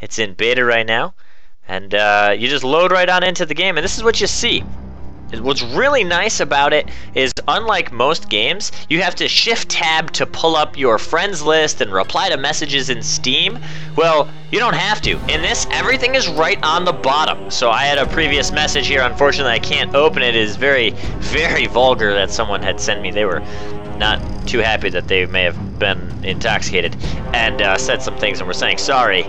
It's in beta right now, and you just load right on into the game, and this is what you see. What's really nice about it is, unlike most games, you have to shift tab to pull up your friends list and reply to messages in Steam. Well, you don't have to. In this, everything is right on the bottom. So I had a previous message here. Unfortunately, I can't open it. It is very, very vulgar that someone had sent me. They were not too happy that they may have been intoxicated and said some things and were saying sorry.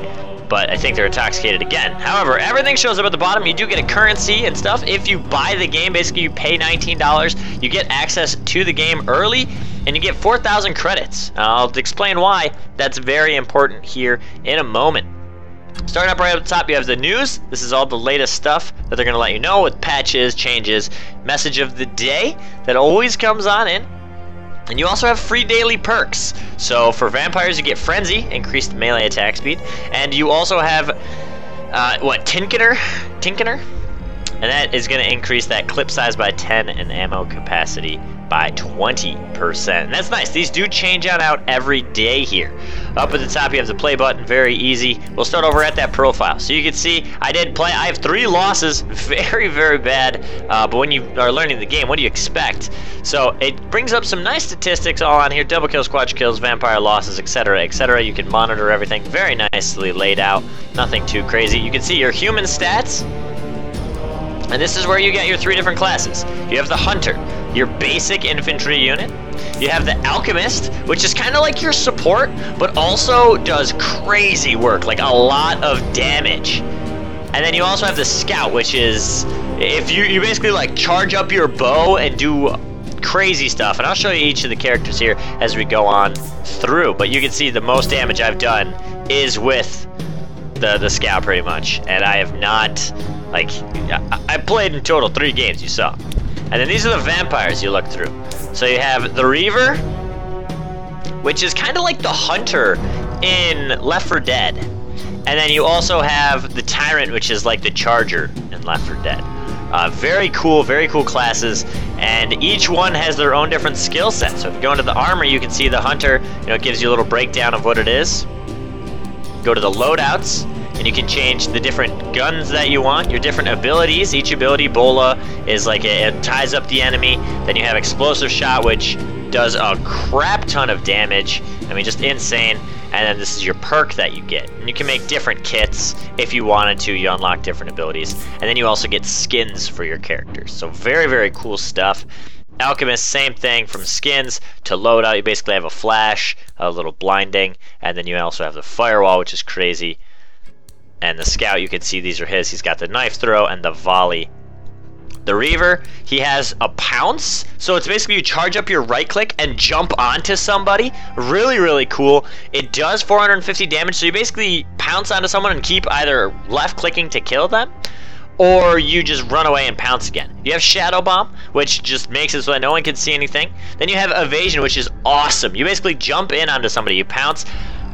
But I think they're intoxicated again. However, everything shows up at the bottom. You do get a currency and stuff. If you buy the game, basically you pay $19, you get access to the game early, and you get 4,000 credits. I'll explain why that's very important here in a moment. Starting up right up the top, you have the news. This is all the latest stuff that they're going to let you know with patches, changes, message of the day that always comes on in. And you also have free daily perks. So for vampires, you get Frenzy, increased melee attack speed. And you also have, Tinkener? And that is going to increase that clip size by 10 and ammo capacity by 20%. And that's nice. These do change out every day here. Up at the top, you have the play button. Very easy. We'll start over at that profile. So you can see I did play. I have 3 losses. Very, very bad. But when you are learning the game, what do you expect? So it brings up some nice statistics all on here. Double kills, quadruple kills, vampire losses, etc., etc. You can monitor everything. Very nicely laid out. Nothing too crazy. You can see your human stats. And this is where you get your 3 different classes. You have the Hunter, your basic infantry unit. You have the Alchemist, which is kind of like your support, but also does crazy work, like a lot of damage. And then you also have the Scout, which is, if you basically like charge up your bow and do crazy stuff. And I'll show you each of the characters here as we go on through. But you can see the most damage I've done is with the Scout pretty much. And I have not... Like, I played in total 3 games, you saw. And then these are the vampires you look through. So you have the Reaver, which is kind of like the Hunter in Left 4 Dead. And then you also have the Tyrant, which is like the Charger in Left 4 Dead. Very cool classes, and each one has their own different skill set. So if you go into the armor, you can see the Hunter, it gives you a little breakdown of what it is. Go to the loadouts, and you can change the different guns that you want, your different abilities. Each ability, Bola, is like it ties up the enemy. Then you have Explosive Shot, which does a crap ton of damage. I mean, just insane. And then this is your perk that you get. And you can make different kits if you wanted to. You unlock different abilities. And then you also get skins for your characters. So very, very cool stuff. Alchemist, same thing, from skins to loadout. You basically have a flash, a little blinding, and then you also have the firewall, which is crazy. And the Scout, you can see these are his. He's got the knife throw and the volley. The Reaver, he has a pounce. So it's basically you charge up your right click and jump onto somebody. Really, really cool. It does 450 damage, so you basically pounce onto someone and keep either left clicking to kill them, or you just run away and pounce again. You have Shadow Bomb, which just makes it so that no one can see anything. Then you have Evasion, which is awesome. You basically jump in onto somebody, you pounce,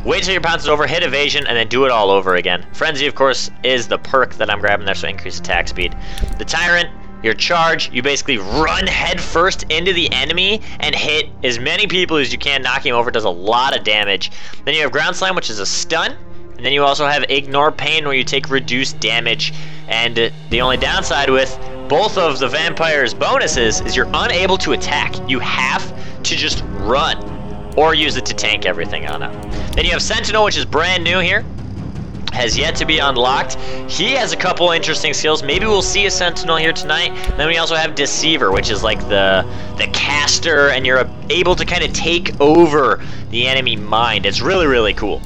wait till your pounce is over, hit Evasion, and then do it all over again. Frenzy, of course, is the perk that I'm grabbing there, so increase attack speed. The Tyrant, your charge, you basically run head first into the enemy and hit as many people as you can, knocking him over. It does a lot of damage. Then you have Ground Slam, which is a stun. And then you also have Ignore Pain, where you take reduced damage. And the only downside with both of the Vampire's bonuses is you're unable to attack. You have to just run, or use it to tank everything on up. Then you have Sentinel, which is brand new here. Has yet to be unlocked. He has a couple interesting skills. Maybe we'll see a Sentinel here tonight. Then we also have Deceiver, which is like the caster, and you're able to kind of take over the enemy mind. It's really, really cool.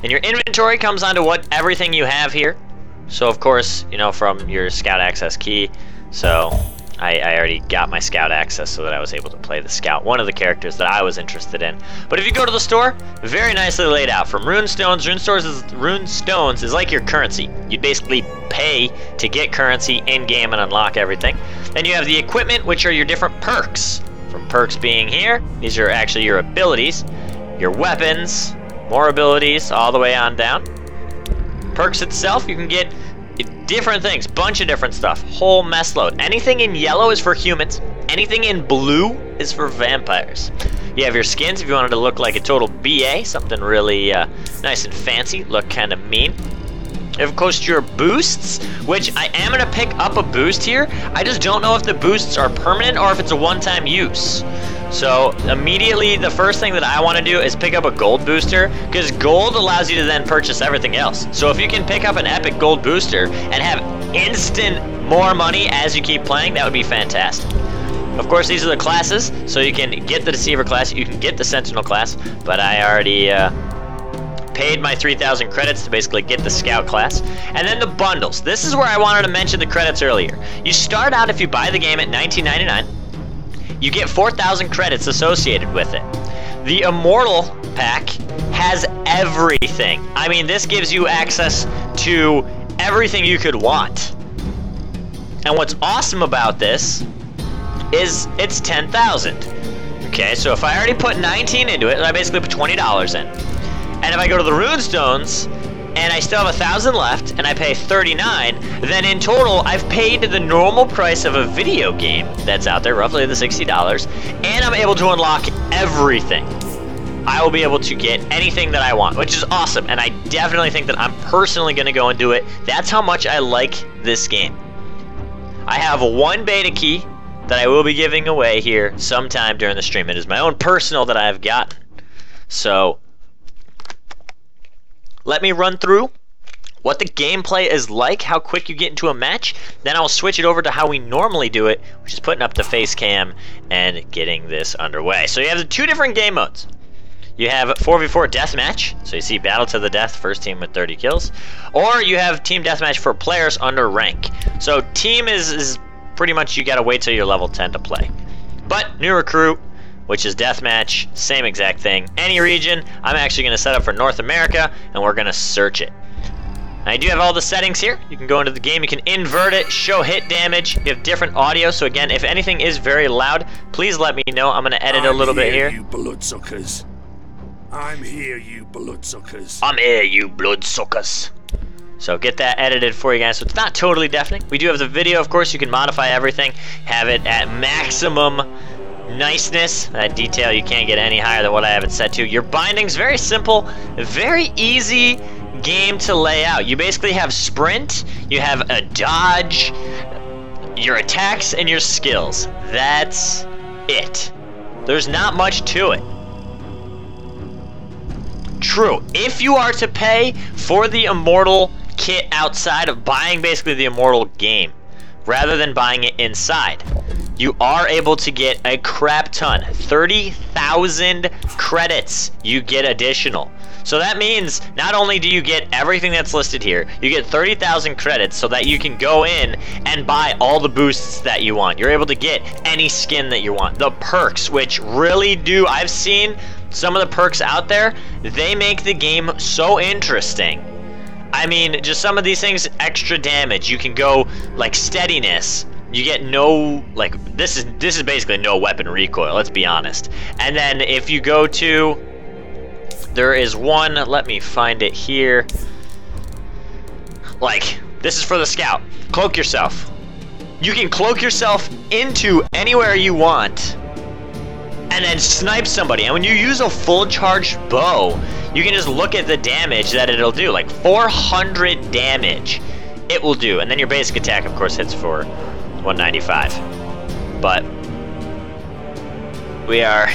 And your inventory comes onto what everything you have here. So of course, from your Scout access key. So I already got my Scout access so that I was able to play the Scout, one of the characters that I was interested in. But if you go to the store, very nicely laid out. From Runestones, Runestones is like your currency. You basically pay to get currency in-game and unlock everything. Then you have the equipment, which are your different perks. From perks being here, these are actually your abilities. Your weapons, more abilities, all the way on down. Perks itself, you can get different things, bunch of different stuff, whole mess load. Anything in yellow is for humans, anything in blue is for vampires. You have your skins if you wanted to look like a total BA, something really nice and fancy, look kind of mean. Of course, your boosts, which I am going to pick up a boost here. I just don't know if the boosts are permanent or if it's a one-time use. So immediately, the first thing that I want to do is pick up a gold booster, because gold allows you to then purchase everything else. So if you can pick up an epic gold booster and have instant more money as you keep playing, that would be fantastic. Of course, these are the classes, so you can get the Deceiver class, you can get the Sentinel class, but I already paid my 3,000 credits to basically get the Scout class. And then the bundles. This is where I wanted to mention the credits earlier. You start out, if you buy the game, at $19.99. You get 4,000 credits associated with it. The Immortal pack has everything. I mean, this gives you access to everything you could want. And what's awesome about this is it's 10,000. Okay, so if I already put 19 into it, I basically put $20 in. And if I go to the Runestones, and I still have 1,000 left, and I pay 39, then in total, I've paid the normal price of a video game that's out there, roughly the $60, and I'm able to unlock everything. I will be able to get anything that I want, which is awesome, and I definitely think that I'm personally going to go and do it. That's how much I like this game. I have one beta key that I will be giving away here sometime during the stream. It is my own personal that I have gotten. So let me run through what the gameplay is like, how quick you get into a match. Then I'll switch it over to how we normally do it, which is putting up the face cam and getting this underway. So you have the two different game modes. You have 4v4 deathmatch, so you see battle to the death, first team with 30 kills. Or you have team deathmatch for players under rank. So team is pretty much you gotta wait till you're level 10 to play. But new recruit, which is deathmatch, same exact thing. Any region, I'm actually going to set up for North America, and we're going to search it. I do have all the settings here. You can go into the game, you can invert it, show hit damage, you have different audio, so again, if anything is very loud, please let me know. I'm going to edit a little bit here. You bloodsuckers. I'm here, you bloodsuckers. I'm here, you bloodsuckers. So get that edited for you guys, so it's not totally deafening. We do have the video, of course, you can modify everything, have it at maximum niceness, that detail you can't get any higher than what I have it set to. Your binding's very simple, very easy game to lay out. You basically have sprint, you have a dodge, your attacks, and your skills. That's it. There's not much to it. True, if you are to pay for the Immortal kit outside of buying basically the Immortal game, rather than buying it inside, you are able to get a crap ton. 30,000 credits you get additional. So that means not only do you get everything that's listed here, you get 30,000 credits so that you can go in and buy all the boosts that you want. You're able to get any skin that you want. The perks, which really do, I've seen some of the perks out there, they make the game so interesting. I mean, just some of these things, extra damage. You can go like steadiness. You get no, like, this is basically no weapon recoil, let's be honest. And then if you go to, there is one, let me find it here. Like, this is for the Scout. Cloak yourself. You can cloak yourself into anywhere you want and then snipe somebody. And when you use a full charged bow, you can just look at the damage that it'll do. Like 400 damage it will do. And then your basic attack, of course, hits for 195. But we are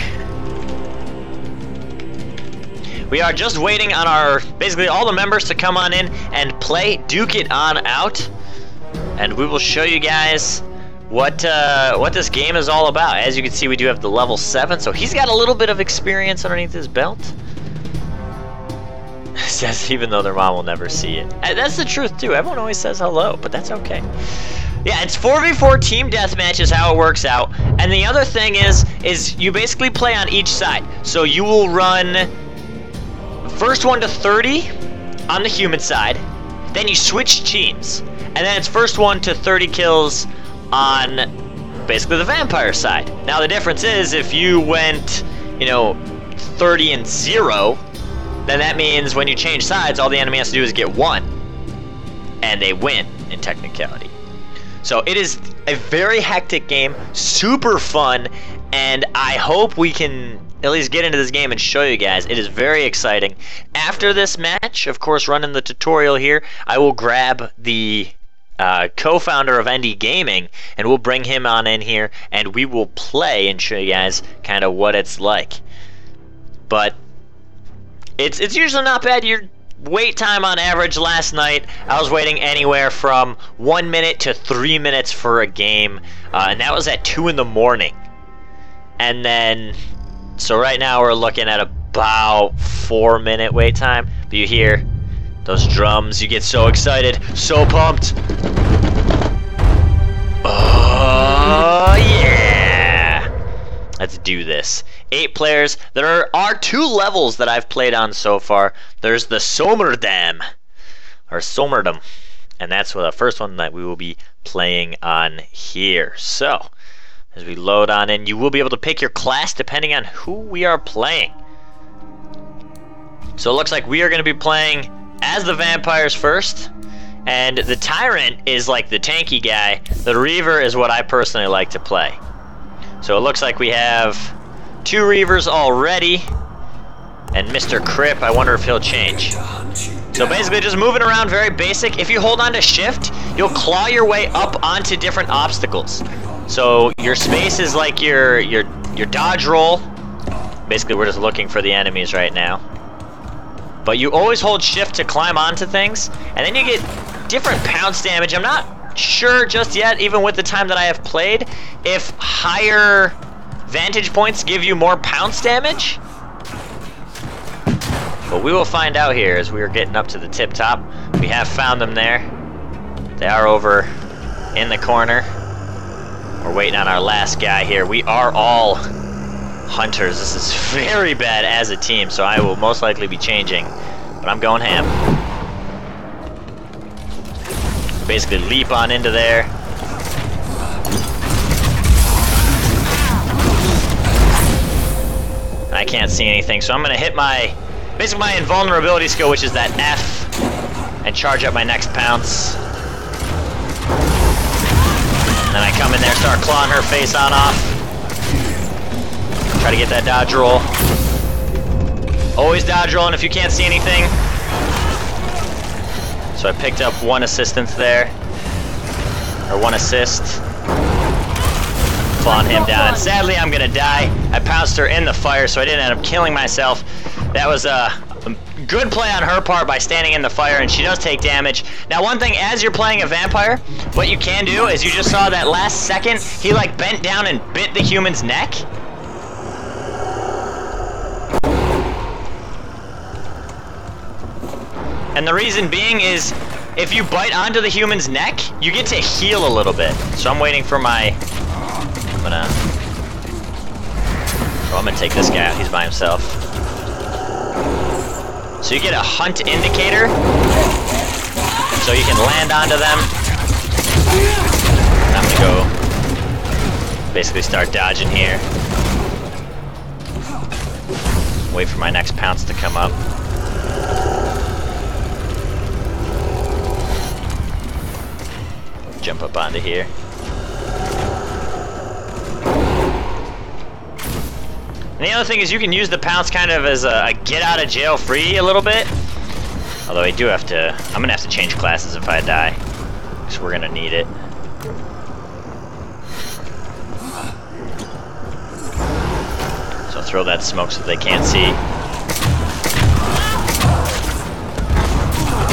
just waiting on our, basically all the members to come on in and play, duke it on out, and we will show you guys what this game is all about. As you can see, we do have the level 7, so he's got a little bit of experience underneath his belt. Says even though their mom will never see it. And that's the truth too. Everyone always says hello, but that's okay. Yeah, it's 4v4 team deathmatch is how it works out. And the other thing is you basically play on each side. So you will run first 1 to 30 on the human side, then you switch teams, and then it's first 1 to 30 kills on basically the vampire side. Now the difference is if you went, 30 and 0, then that means when you change sides, all the enemy has to do is get 1, and they win in technicality. So it is a very hectic game, super fun, and I hope we can at least get into this game and show you guys. It is very exciting. After this match, of course, running the tutorial here, I will grab the co-founder of ND Gaming, and we'll bring him on in here, and we will play and show you guys kind of what it's like. But it's usually not bad. Your wait time on average last night, I was waiting anywhere from 1 minute to 3 minutes for a game, and that was at 2 in the morning. And then, so right now we're looking at about 4-minute wait time. But you hear those drums, you get so excited, so pumped. Oh yeah! Let's do this. 8 players. There are 2 levels that I've played on so far. There's the Somerdam, or Somerdam, and that's the first one that we will be playing on here. So, as we load on in, you will be able to pick your class depending on who we are playing. So it looks like we are going to be playing as the vampires first, and the Tyrant is like the tanky guy. The Reaver is what I personally like to play. So it looks like we have 2 Reavers already, and Mr. Crip, I wonder if he'll change. So basically just moving around, very basic. If you hold on to shift, you'll claw your way up onto different obstacles. So your space is like your dodge roll. Basically we're just looking for the enemies right now. But you always hold shift to climb onto things, and then you get different pounce damage. I'm not sure just yet, even with the time that I have played, if higher vantage points give you more pounce damage. But we will find out here as we are getting up to the tip top. We have found them there. They are over in the corner. We're waiting on our last guy here. We are all hunters. This is very bad as a team, so I will most likely be changing. But I'm going ham. Basically leap on into there. I can't see anything, so I'm gonna hit basically my invulnerability skill, which is that F, and charge up my next pounce. And then I come in there, start clawing her face on off. Try to get that dodge roll. Always dodge rolling if you can't see anything. So I picked up 1 assistance there, or 1 assist. Clawing him down, and sadly I'm gonna die. I pounced her in the fire, so I didn't end up killing myself. That was a good play on her part by standing in the fire, and she does take damage. Now one thing, as you're playing a vampire, what you can do is, you just saw that last second, he like bent down and bit the human's neck. And the reason being is, if you bite onto the human's neck, you get to heal a little bit. So I'm waiting for my... I'm gonna take this guy out, he's by himself. So you get a hunt indicator, so you can land onto them. And I'm gonna go basically start dodging here. Wait for my next pounce to come up. Jump up onto here. And the other thing is, you can use the pounce kind of as a get out of jail free a little bit. Although I do have to, I'm gonna have to change classes if I die, because we're gonna need it. So throw that smoke so they can't see.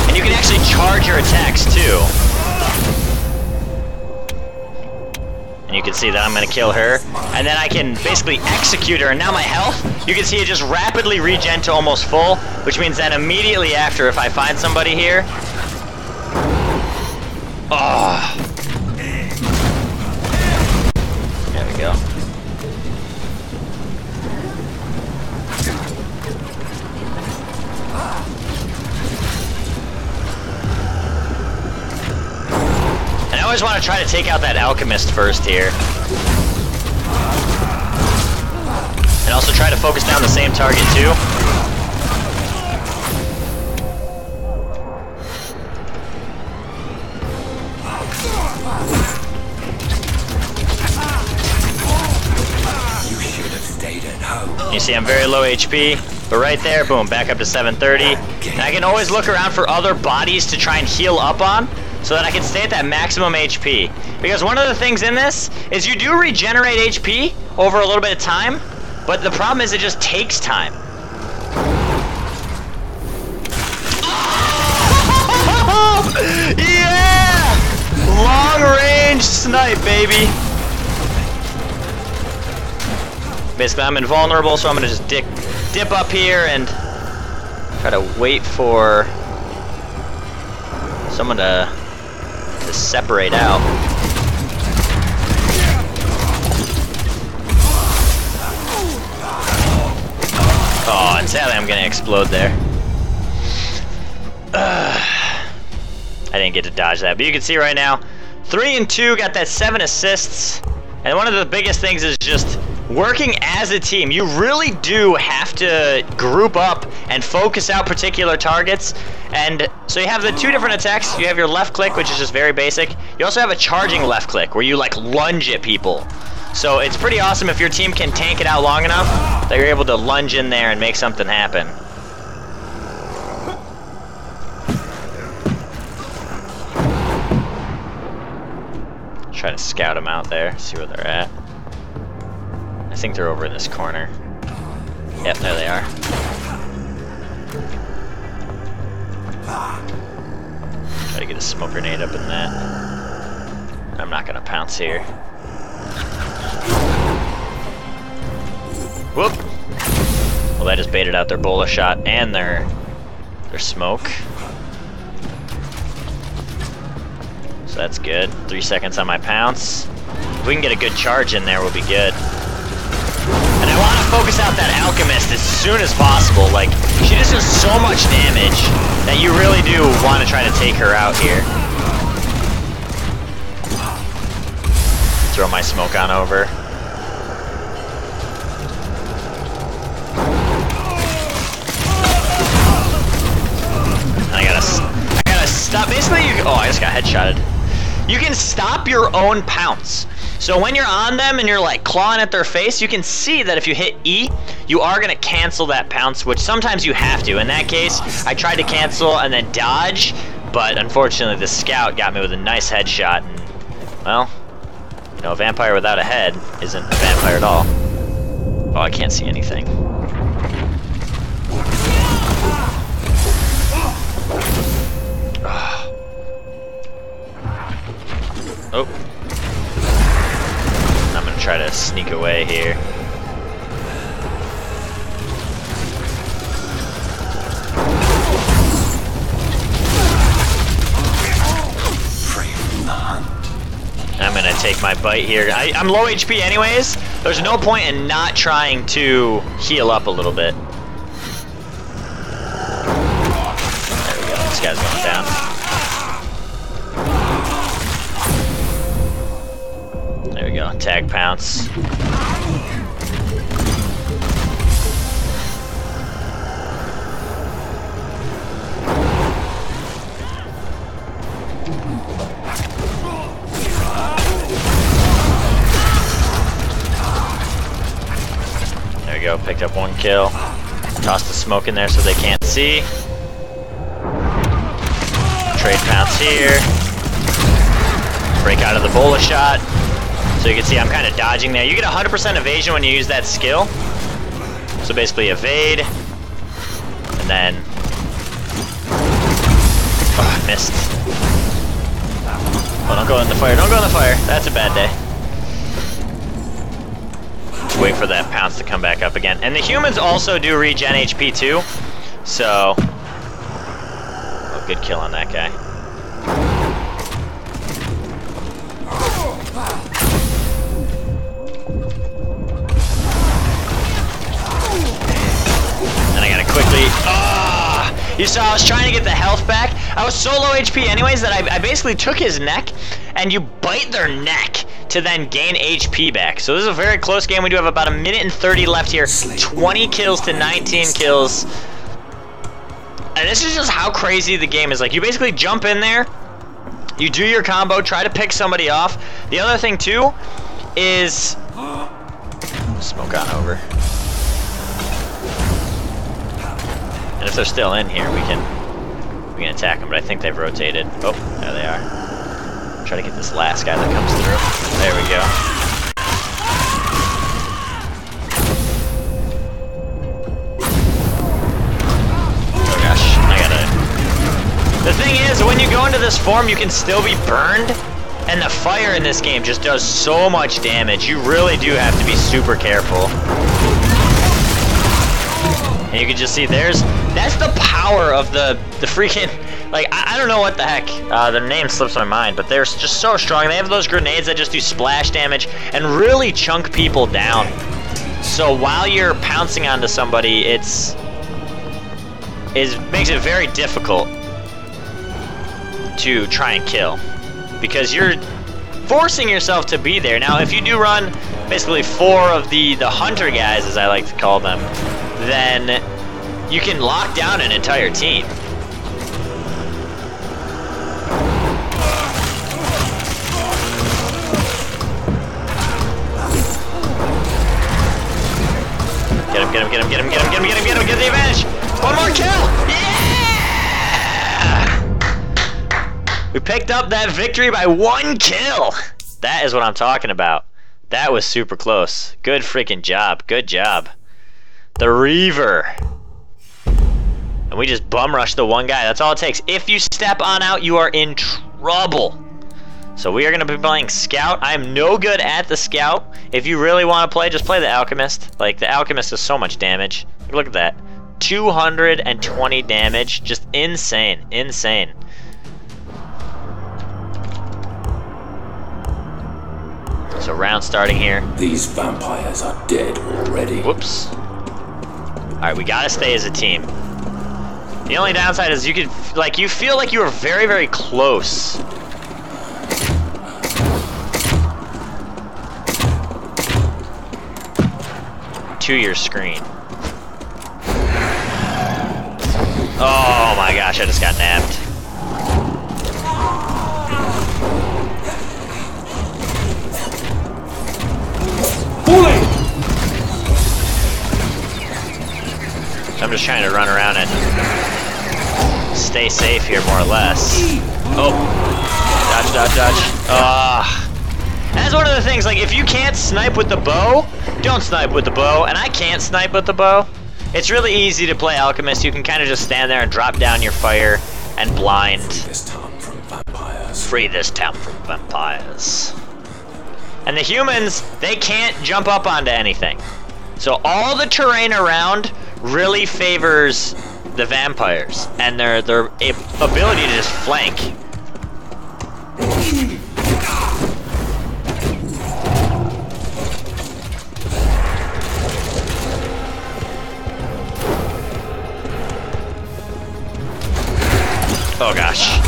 And you can actually charge your attacks too. And you can see that I'm gonna kill her, and then I can basically execute her, and now my health, you can see it just rapidly regen to almost full, which means that immediately after, if I find somebody here, oh, there we go. And I always want to try to take out that alchemist first here. And also try to focus down the same target too. You should have stayed at home. You see I'm very low HP, but right there, boom, back up to 730. And I can always look around for other bodies to try and heal up on, so that I can stay at that maximum HP. Because one of the things in this is you do regenerate HP over a little bit of time, but the problem is it just takes time. Yeah! Long range snipe, baby. Basically, I'm invulnerable, so I'm gonna just dip up here and try to wait for someone to separate out. Oh, and sadly I'm gonna explode there. I didn't get to dodge that, but you can see right now, 3 and 2, got that 7 assists, and one of the biggest things is just working as a team. You really do have to group up and focus out particular targets. And so you have the 2 different attacks. You have your left click, which is just very basic. You also have a charging left click, where you like lunge at people. So it's pretty awesome if your team can tank it out long enough that you're able to lunge in there and make something happen. Try to scout them out there, see where they're at. I think they're over in this corner. Yep, there they are. Try to get a smoke grenade up in that. I'm not gonna pounce here. Whoop! Well, that just baited out their bola shot and their smoke. So that's good. 3 seconds on my pounce. If we can get a good charge in there, we'll be good. And I want to focus out that Alchemist as soon as possible. Like, she just does so much damage that you really do want to try to take her out here. Throw my smoke on over. And I gotta stop. Basically, oh, I just got headshotted. You can stop your own pounce. So when you're on them and you're like clawing at their face, you can see that if you hit E, you are gonna cancel that pounce, which sometimes you have to. In that case, I tried to cancel and then dodge, but unfortunately the scout got me with a nice headshot. And, well, you know, a vampire without a head isn't a vampire at all. Oh, I can't see anything. Oh. I'm gonna try to sneak away here. I'm gonna take my bite here. I'm low HP anyways. There's no point in not trying to heal up a little bit. There we go. This guy's going down. There we go, tag pounce. There we go, picked up 1 kill. Tossed the smoke in there so they can't see. Trade pounce here. Break out of the bola shot. So you can see I'm kind of dodging there. You get 100% evasion when you use that skill. So basically evade, and then, oh, I missed. Oh, don't go in the fire, don't go in the fire. That's a bad day. Wait for that pounce to come back up again. And the humans also do regen HP too. So, oh, good kill on that guy. You saw I was trying to get the health back. I was so low HP anyways that I basically took his neck, and you bite their neck to then gain HP back. So this is a very close game. We do have about 1 minute and 30 left here. 20 kills to 19 kills. And this is just how crazy the game is. Like, you basically jump in there, you do your combo, try to pick somebody off. The other thing too is smoke on over. And if they're still in here, we can attack them. But I think they've rotated. Oh, there they are. Try to get this last guy that comes through. There we go. The thing is, when you go into this form, you can still be burned, and the fire in this game just does so much damage. You really do have to be super careful. And you can just see that's the power of the freaking, like, I don't know what the heck, the name slips my mind, but they're just so strong. They have those grenades that just do splash damage and really chunk people down. So while you're pouncing onto somebody, it makes it very difficult to try and kill, because you're forcing yourself to be there. Now, if you do run basically 4 of the hunter guys, as I like to call them, then you can lock down an entire team. Get him, get him, get him, get him, get him, get him, get him, get him, get the advantage! One more kill! Yeah! We picked up that victory by 1 kill! That is what I'm talking about. That was super close. Good freaking job. Good job. The Reaver. And we just bum rushed the one guy. That's all it takes. If you step on out, you are in trouble. So we are going to be playing Scout. I'm no good at the Scout. If you really want to play, just play the Alchemist. Like, the Alchemist does so much damage. Look at that. 220 damage. Just insane. Insane. So round starting here. These vampires are dead already. Whoops. Alright, we gotta stay as a team. The only downside is you feel like you are very, very close. To your screen. Oh my gosh, I just got nabbed. So I'm just trying to run around and stay safe here, more or less. Oh, dodge, dodge, dodge. That's one of the things, like, if you can't snipe with the bow, don't snipe with the bow, and I can't snipe with the bow. It's really easy to play Alchemist. You can kind of just stand there and drop down your fire and blind. Free this town from vampires. Free this town from vampires. And the humans, they can't jump up onto anything. So all the terrain around really favors the vampires and their ability to just flank. Oh gosh.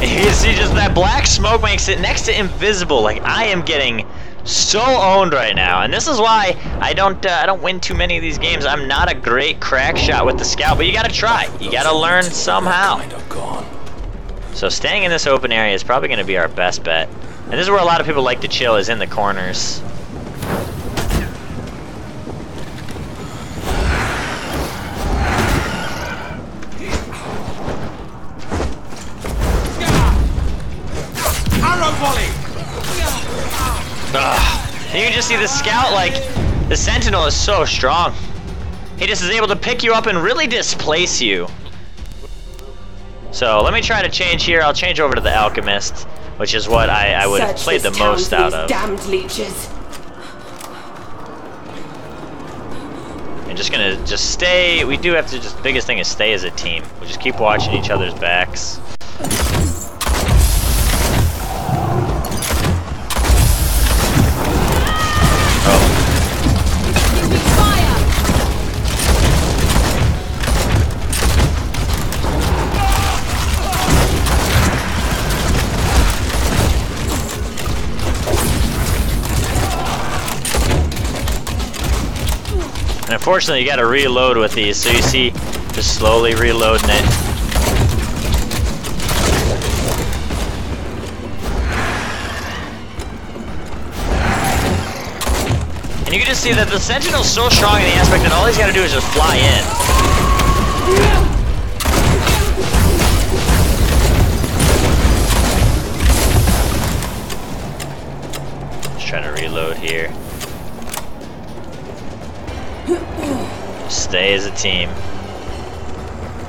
You see, just that black smoke makes it next to invisible. Like, I am getting so owned right now, and this is why I don't win too many of these games. I'm not a great crack shot with the Scout, but you gotta try. You gotta learn somehow. So staying in this open area is probably gonna be our best bet. And this is where a lot of people like to chill, is in the corners. You can just see the Scout, like, the Sentinel is so strong. He just is able to pick you up and really displace you. So let me try to change here. I'll change over to the Alchemist, which is what I would have played the most out of. Damned leeches. And just gonna stay. We do have to just, biggest thing is stay as a team. We'll just keep watching each other's backs. And unfortunately, you gotta reload with these, so you see, just slowly reloading it. And you can just see that the Sentinel's so strong in the aspect that all he's got to do is just fly in. Just trying to reload here. Just stay as a team.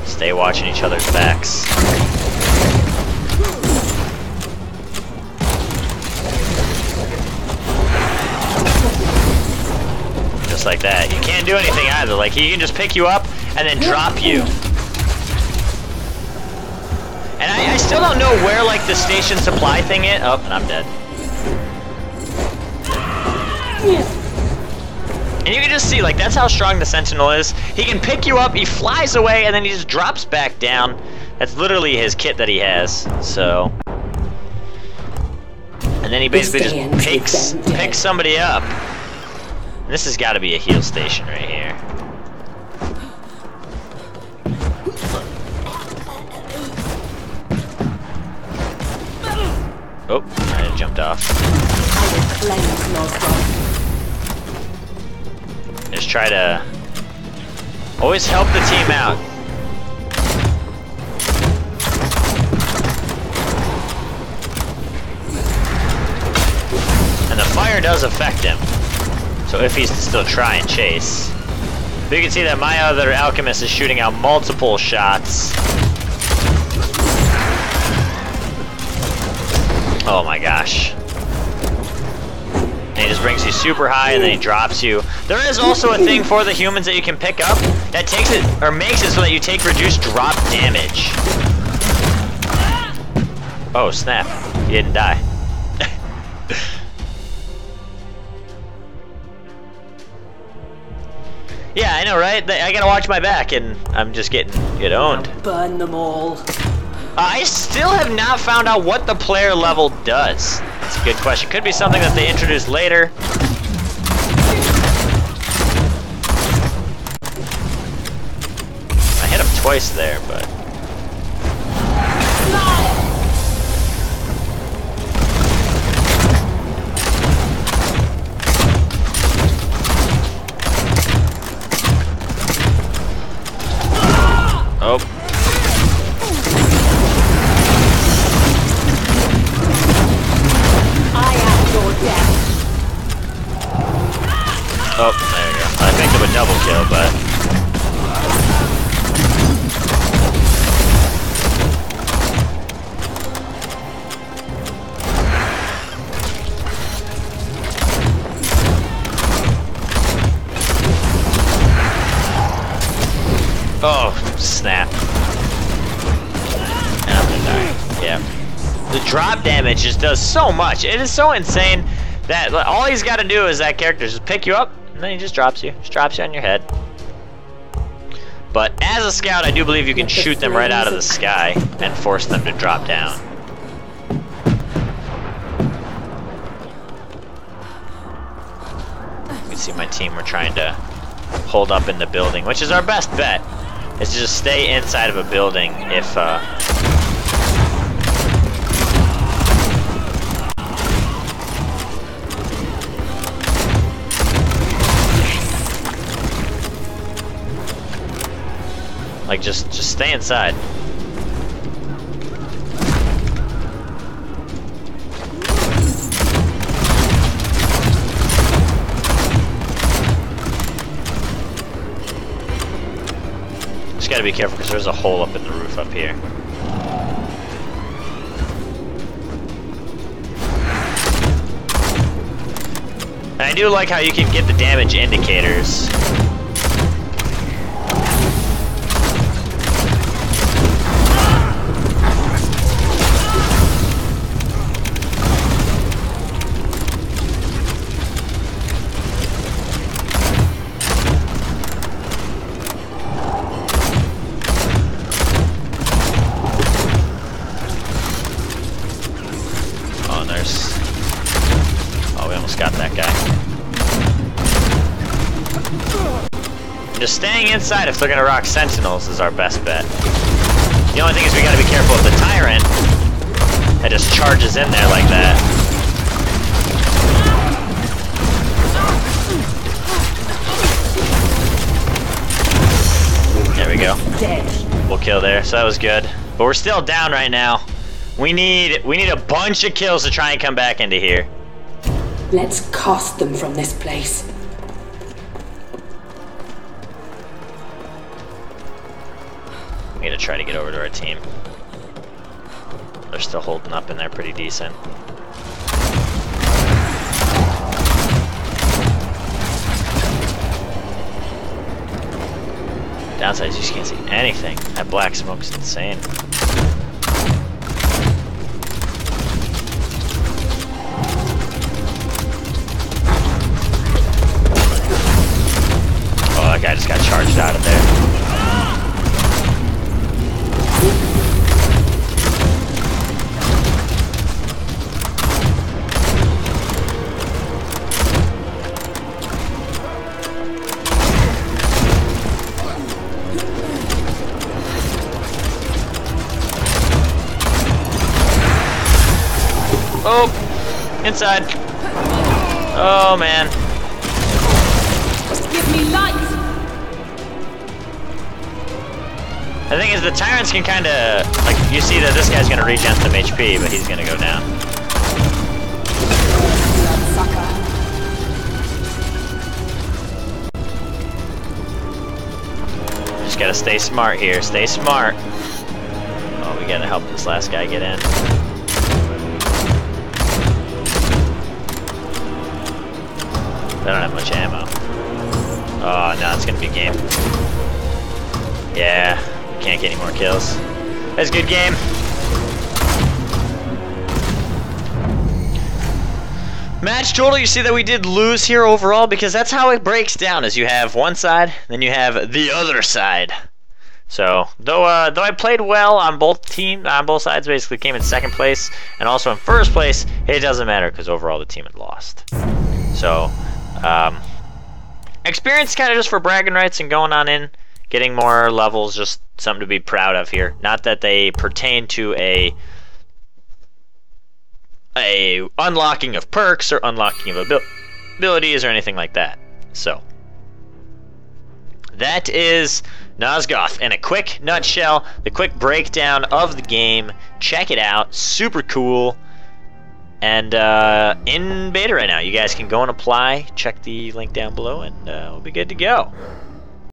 Stay watching each other's backs. Just like that. You can't do anything either. Like, he can just pick you up and then drop you. And I still don't know where, like, the station supply thing is. Oh, and I'm dead. And you can just see, like, that's how strong the Sentinel is. He can pick you up, he flies away, and then he just drops back down. That's literally his kit that he has, so. And then he basically just picks somebody up. And this has got to be a heal station right here. Oh, I jumped off. Just try to always help the team out. And the fire does affect him. So if he's to still try and chase. But you can see that my other alchemist is shooting out multiple shots. Oh my gosh. And he just brings you super high and then he drops you. There is also a thing for the humans that you can pick up that takes it, or makes it so that you take reduced drop damage. Oh snap, you didn't die. Yeah, I know, right? I gotta watch my back and I'm just getting owned. Burn them all. I still have not found out what the player level does. That's a good question. Could be something that they introduce later. I hit him twice there, but... Oh. Oh, there you go. I picked up a double kill, but... Oh, snap. And I'm gonna die. Yeah. The drop damage just does so much. It is so insane that all he's got to do is that character just pick you up, and then he just drops you. Just drops you on your head. But as a scout, I do believe you can shoot them right out of the sky and force them to drop down. You can see my team, we're trying to hold up in the building, which is our best bet, is to just stay inside of a building if... Like, just stay inside. Just gotta be careful because there's a hole up in the roof up here. And I do like how you can get the damage indicators. Oh, we almost got that guy. Just staying inside if they're gonna rock sentinels is our best bet. The only thing is we gotta be careful of the tyrant that just charges in there like that. we go. Dead. We'll kill there, so that was good. But we're still down right now. We need a bunch of kills to try and come back into here. Let's cast them from this place. We need to try to get over to our team. They're still holding up in there pretty decent. Downside is you just can't see anything. That black smoke's insane. Oh, that guy just got charged out of there. Oh, inside. Oh man. Give me light. The thing is, the tyrants can kind of, like, you see that this guy's gonna regen some HP, but he's gonna go down. Just gotta stay smart here. Stay smart. Oh, we gotta help this last guy get in. They don't have much ammo. Oh, no, it's gonna be a game. Yeah, we can't get any more kills. That's a good game. Match total, you see that we did lose here overall because that's how it breaks down, is you have one side, then you have the other side. So, though I played well on both sides, basically came in second place, and also in first place, it doesn't matter because overall the team had lost. So, experience kind of just for bragging rights and going on in, getting more levels, just something to be proud of here. Not that they pertain to a unlocking of perks or unlocking of abilities or anything like that. So, that is Nosgoth in a quick nutshell, the quick breakdown of the game. Check it out, super cool. And in beta right now, you guys can go and apply, check the link down below, and we'll be good to go.